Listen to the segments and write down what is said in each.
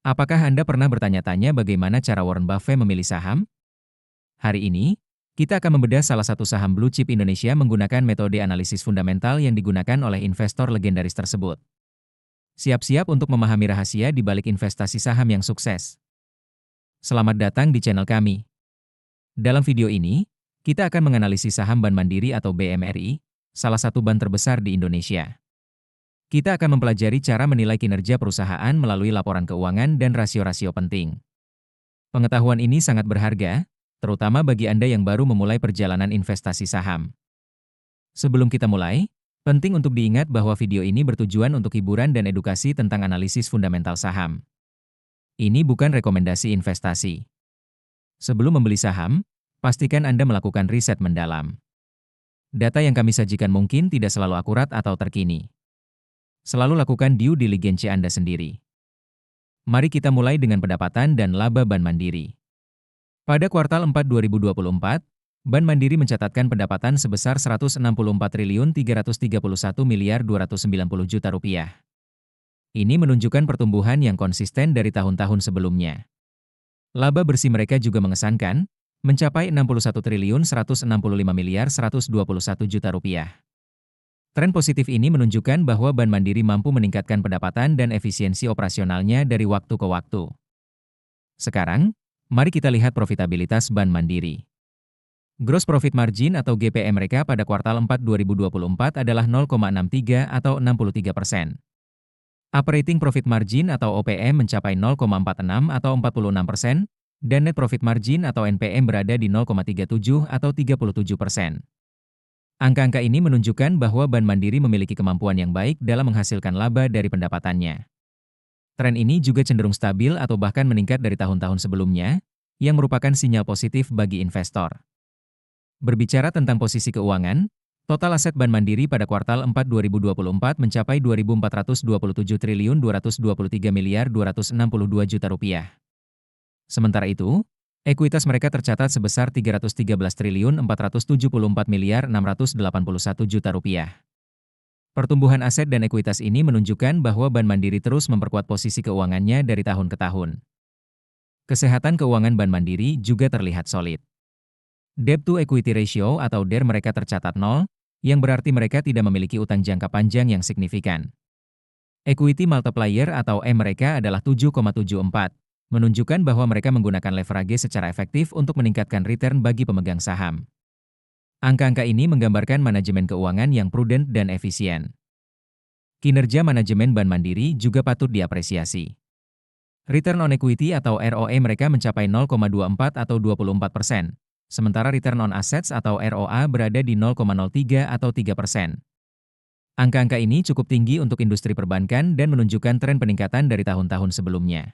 Apakah Anda pernah bertanya-tanya bagaimana cara Warren Buffett memilih saham? Hari ini, kita akan membedah salah satu saham blue chip Indonesia menggunakan metode analisis fundamental yang digunakan oleh investor legendaris tersebut. Siap-siap untuk memahami rahasia di balik investasi saham yang sukses. Selamat datang di channel kami. Dalam video ini, kita akan menganalisis saham Bank Mandiri atau BMRI, salah satu bank terbesar di Indonesia. Kita akan mempelajari cara menilai kinerja perusahaan melalui laporan keuangan dan rasio-rasio penting. Pengetahuan ini sangat berharga, terutama bagi Anda yang baru memulai perjalanan investasi saham. Sebelum kita mulai, penting untuk diingat bahwa video ini bertujuan untuk hiburan dan edukasi tentang analisis fundamental saham. Ini bukan rekomendasi investasi. Sebelum membeli saham, pastikan Anda melakukan riset mendalam. Data yang kami sajikan mungkin tidak selalu akurat atau terkini. Selalu lakukan due diligence Anda sendiri. Mari kita mulai dengan pendapatan dan laba Bank Mandiri. Pada kuartal 4 2024, Bank Mandiri mencatatkan pendapatan sebesar Rp164.331.290.000.000. Ini menunjukkan pertumbuhan yang konsisten dari tahun-tahun sebelumnya. Laba bersih mereka juga mengesankan, mencapai Rp61.165.121.000.000. Tren positif ini menunjukkan bahwa Bank Mandiri mampu meningkatkan pendapatan dan efisiensi operasionalnya dari waktu ke waktu. Sekarang, mari kita lihat profitabilitas Bank Mandiri. Gross Profit Margin atau GPM mereka pada kuartal 4 2024 adalah 0,63 atau 63%. Operating Profit Margin atau OPM mencapai 0,46 atau 46%, dan Net Profit Margin atau NPM berada di 0,37 atau 37%. Angka-angka ini menunjukkan bahwa Bank Mandiri memiliki kemampuan yang baik dalam menghasilkan laba dari pendapatannya. Tren ini juga cenderung stabil atau bahkan meningkat dari tahun-tahun sebelumnya, yang merupakan sinyal positif bagi investor. Berbicara tentang posisi keuangan, total aset Bank Mandiri pada kuartal 4 2024 mencapai Rp2.427.223.262.000.000. Sementara itu, ekuitas mereka tercatat sebesar Rp313.474.681.000.000. Pertumbuhan aset dan ekuitas ini menunjukkan bahwa Bank Mandiri terus memperkuat posisi keuangannya dari tahun ke tahun. Kesehatan keuangan Bank Mandiri juga terlihat solid. Debt to Equity Ratio atau DER mereka tercatat 0, yang berarti mereka tidak memiliki utang jangka panjang yang signifikan. Equity Multiplier atau E mereka adalah 7,74. Menunjukkan bahwa mereka menggunakan leverage secara efektif untuk meningkatkan return bagi pemegang saham. Angka-angka ini menggambarkan manajemen keuangan yang prudent dan efisien. Kinerja manajemen Bank Mandiri juga patut diapresiasi. Return on equity atau ROE mereka mencapai 0,24 atau 24%, sementara return on assets atau ROA berada di 0,03 atau 3%. Angka-angka ini cukup tinggi untuk industri perbankan dan menunjukkan tren peningkatan dari tahun-tahun sebelumnya.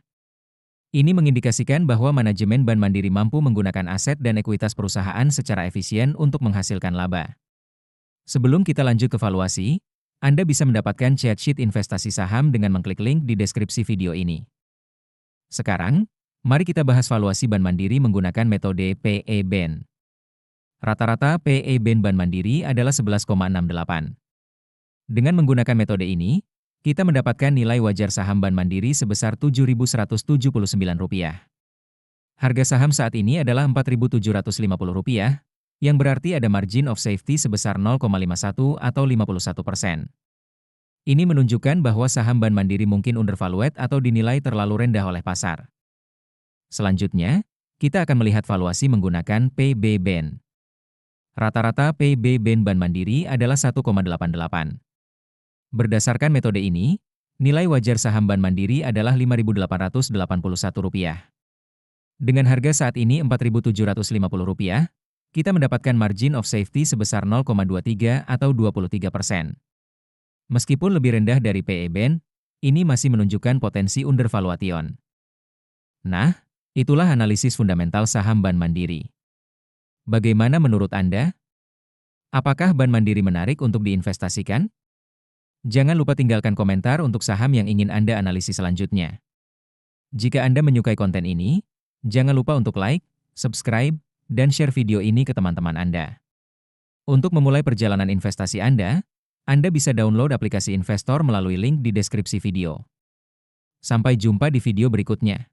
Ini mengindikasikan bahwa manajemen Bank Mandiri mampu menggunakan aset dan ekuitas perusahaan secara efisien untuk menghasilkan laba. Sebelum kita lanjut ke valuasi, Anda bisa mendapatkan chart sheet investasi saham dengan mengklik link di deskripsi video ini. Sekarang, mari kita bahas valuasi Bank Mandiri menggunakan metode PE/BEN. Rata-rata PE/BEN Bank Mandiri adalah 11,68. Dengan menggunakan metode ini, kita mendapatkan nilai wajar saham Bank Mandiri sebesar Rp7.179. Harga saham saat ini adalah Rp4.750, yang berarti ada margin of safety sebesar 0,51 atau 51%. Ini menunjukkan bahwa saham Bank Mandiri mungkin undervalued atau dinilai terlalu rendah oleh pasar. Selanjutnya, kita akan melihat valuasi menggunakan PB/BEN. Rata-rata PB/BEN Bank Mandiri adalah 1,88. Berdasarkan metode ini, nilai wajar saham Bank Mandiri adalah Rp5.881. Dengan harga saat ini Rp4.750, kita mendapatkan margin of safety sebesar 0,23 atau 23%. Meskipun lebih rendah dari PE/BEN, ini masih menunjukkan potensi undervaluation. Nah, itulah analisis fundamental saham Bank Mandiri. Bagaimana menurut Anda? Apakah Bank Mandiri menarik untuk diinvestasikan? Jangan lupa tinggalkan komentar untuk saham yang ingin Anda analisis selanjutnya. Jika Anda menyukai konten ini, jangan lupa untuk like, subscribe, dan share video ini ke teman-teman Anda. Untuk memulai perjalanan investasi Anda bisa download aplikasi investor melalui link di deskripsi video. Sampai jumpa di video berikutnya.